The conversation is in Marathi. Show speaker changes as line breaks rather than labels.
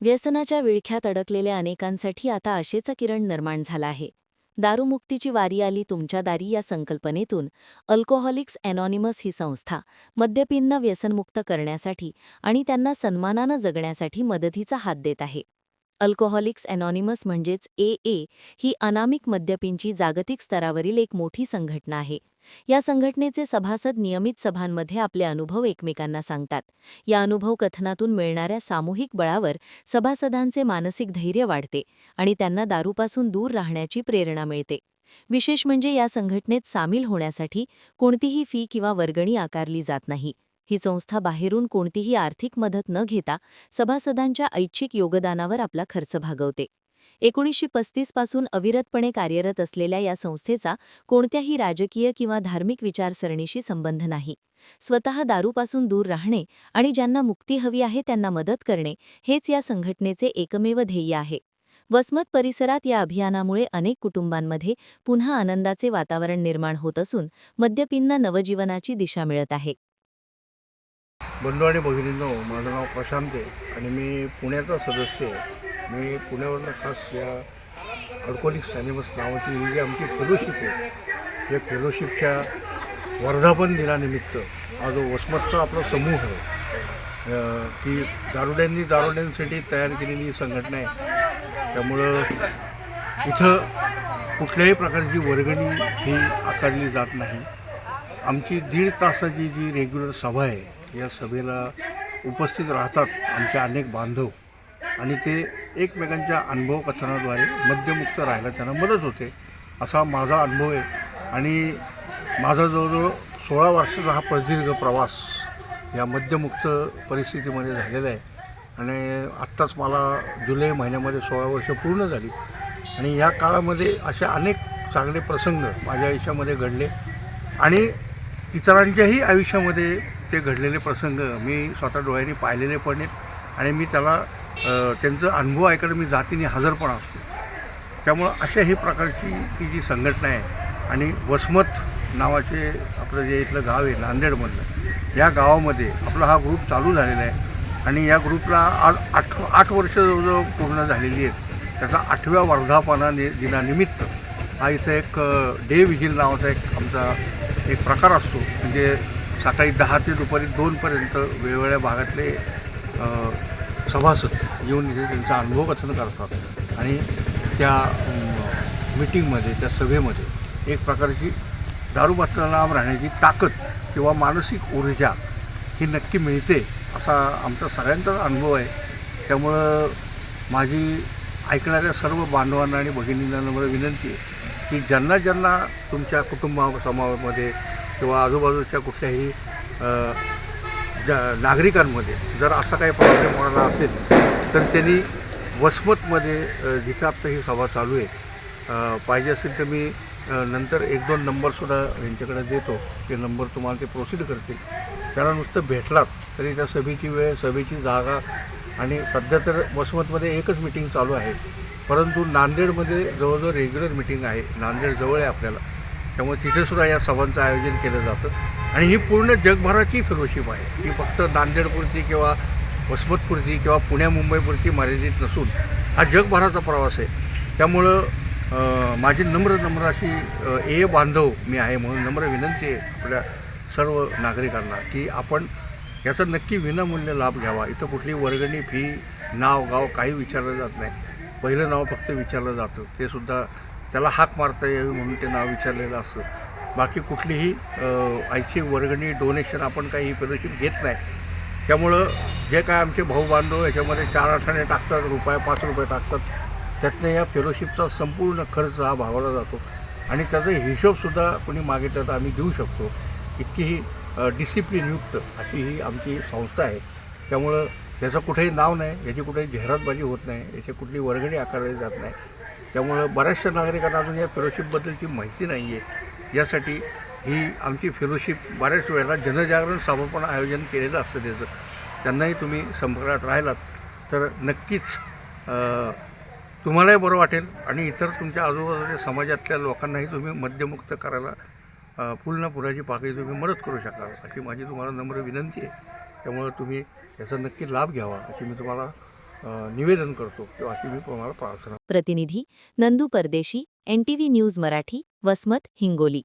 व्यसनाच्या विळख्यात अडकलेल्या अनेकांसाठी आता आशेचा किरण निर्माण झाला आहे. दारूमुक्तीची वारी आली तुमच्या दारी या संकल्पनेतून अल्कोहॉलिक्स अनॉनिमस ही संस्था मद्यपींना व्यसनमुक्त करण्यासाठी आणि त्यांना सन्मानानं जगण्यासाठी मदतीचा हात देत आहे. अल्कोहॉलिक्स अनॉनिमस म्हणजेच AA ही अनामिक मद्यपींची जागतिक स्तरावरील एक मोठी संघटना आहे. या संघटनेचे सभासद नियमित सभांमध्ये आपले अनुभव एकमेकांना सांगतात. या अनुभव कथनातून मिळणाऱ्या सामूहिक बळावर सभासदांचे मानसिक धैर्य वाढते आणि त्यांना दारूपासून दूर राहण्याची प्रेरणा मिळते. विशेष म्हणजे या संघटनेत सामील होण्यासाठी कोणतीही फी किंवा वर्गणी आकारली जात नाही. ही संस्था बाहेरून कोणतीही आर्थिक मदत न घेता सभासदांच्या ऐच्छिक योगदानावर आपला खर्च भागवते. 1935 पासून अविरतपणे कार्यरत असलेल्या या संस्थेचा कोणत्याही राजकीय किंवा धार्मिक विचारसरणीशी संबंध नाही. स्वतः दारूपासून दूर राहणे आणि ज्यांना मुक्ती हवी आहे त्यांना मदत करणे हेच या संघटनेचे एकमेव ध्येय आहे. वसमत परिसरात या अभियानामुळे अनेक कुटुंबांमध्ये पुन्हा आनंदाचे वातावरण निर्माण होत असून मद्यपींना नवजीवनाची दिशा मिळत आहे.
बंधू आणि भगिनींनो, माझं नाव प्रशांत आहे आणि मी पुण्याचा सदस्य आहे. मी पुण्यावरून खास या अल्कोहॉलिक्स अनॉनिमस नावाची ही जी आमची फेलोशिप आहे, या फेलोशिपच्या वर्धापन दिनानिमित्त हा जो वसमतचा आपला समूह आहे, की दारुड्यांसाठी तयार केलेली संघटना आहे. त्यामुळं इथं कुठल्याही प्रकारची वर्गणी ही आकारली जात नाही. आमची 1.5 तासाची जी रेग्युलर सभा आहे, या सभेला उपस्थित राहतात आमचे अनेक बांधव आणि ते एकमेकांच्या अनुभव कथनाद्वारे मद्यमुक्त राहायला त्यांना मदत होते, असा माझा अनुभव आहे. आणि माझा जवळजवळ 16 वर्षाचा हा प्रदीर्घ प्रवास या मद्यमुक्त परिस्थितीमध्ये झालेला आहे आणि आत्ताच मला जुलै महिन्यामध्ये 16 वर्ष पूर्ण झाली. आणि या काळामध्ये असे अनेक चांगले प्रसंग माझ्या आयुष्यामध्ये घडले आणि इतरांच्याही आयुष्यामध्ये ते घडलेले प्रसंग मी स्वतः डोळ्यांनी पाहिलेले पण आहेत आणि मी त्याला त्यांचा अनुभव ऐकायला मी जातीने हजर पण असतो. त्यामुळं अशाही प्रकारची ही जी संघटना आहे आणि वसमत नावाचे आपलं जे इथलं गाव आहे नांदेडमधलं, या गावामध्ये आपला हा ग्रुप चालू झालेला आहे आणि या ग्रुपला आज 8 वर्ष जवळजवळ पूर्ण झालेली आहेत. त्याचा 8व्या वर्धापना दिनानिमित्त हा इथं एक डे विजिल नावाचा एक आमचा एक प्रकार असतो. म्हणजे सकाळी 10 ते दुपारी 2पर्यंत वेगवेगळ्या भागातले सभासद येऊन इथे त्यांचा अनुभव कथन करतात आणि त्या मीटिंगमध्ये, त्या सभेमध्ये एक प्रकारची दारूपासून लांब राहण्याची ताकद किंवा मानसिक ऊर्जा ही नक्की मिळते, असा आमचा सगळ्यांचाच अनुभव आहे. त्यामुळं माझी ऐकणाऱ्या सर्व बांधवांना आणि भगिनींना नम्र विनंती आहे की ज्यांना ज्यांना तुमच्या कुटुंबामध्ये किंवा आजूबाजूच्या कुठल्याही नागरिकांमध्ये जर असा काही प्रॉब्लेम होणारा असेल तर त्यांनी वसमतमध्ये जिथं आत्ता ही सभा चालू आहे, पाहिजे असेल तर मी नंतर 1-2 नंबरसुद्धा यांच्याकडे देतो. ते नंबर तुम्हाला ते प्रोसीड करतील. त्याला नुसतं भेटलात तरी त्या सभेची वेळ, सभेची जागा आणि सध्या तर वसमतमध्ये एकच मिटिंग चालू आहे, परंतु नांदेडमध्ये जवळजवळ रेग्युलर मिटिंग आहे. नांदेड जवळ आहे आपल्याला, त्यामुळे तिथेसुद्धा या सभांचं आयोजन केलं जातं आणि ही पूर्ण जगभराची फेलोशिप आहे. ही फक्त नांदेडपुरती किंवा वसमतपुरती किंवा पुण्या-मुंबईपुरती मर्यादित नसून हा जगभराचा प्रवास आहे. त्यामुळं माझी नम्र अशी बांधव मी आहे म्हणून नम्र विनंती आहे आपल्या सर्व नागरिकांना की आपण याचा नक्की विनामूल्य लाभ घ्यावा. इथं कुठली वर्गणी, फी, नाव गाव काही विचारलं जात नाही. पहिलं नाव फक्त विचारलं जातं, ते सुद्धा त्याला हाक मारता यावी म्हणून ते नाव विचारलेलं असतं. बाकी कुठलीही ऐच्छिक वर्गणी, डोनेशन आपण काही फेलोशिप घेत नाही. त्यामुळं जे काय आमचे भाऊ बांधव याच्यामध्ये 4 आठाने टाकतात, ₹5 टाकतात, त्यातनं या फेलोशिपचा संपूर्ण खर्च हा भागवला जातो आणि त्याचा हिशोबसुद्धा कोणी मागितलं तर आम्ही देऊ शकतो. इतकी ही डिसिप्लिनयुक्त अशी ही आमची संस्था आहे. त्यामुळं याचं कुठेही नाव नाही, याची कुठेही जाहिरातबाजी होत नाही, याची कुठली वर्गणी आकारली जात नाही. त्यामुळं बऱ्याचशा नागरिकांना अजून या फेलोशिपबद्दलची माहिती नाही आहे. यासाठी ही आमची फेलोशिप बऱ्याच वेळेला जनजागरण सभा पण आयोजन केलेलं असतं त्याचं. त्यांनाही तुम्ही संपर्कात राहिलात तर नक्कीच तुम्हालाही बरं वाटेल आणि इतर तुमच्या आजूबाजूच्या समाजातल्या लोकांनाही तुम्ही मद्यमुक्त करायला फुल पुराची पाकळी तुम्ही मदत करू शकाल, अशी माझी तुम्हाला नम्र विनंती आहे. त्यामुळं तुम्ही याचा नक्की लाभ घ्यावा अशी मी तुम्हाला निवेदन करतो किंवा अशी मी तुम्हाला प्रार्थना.
प्रतिनिधी नंदू परदेशी, NTV न्यूज मराठी, वसमत, हिंगोली.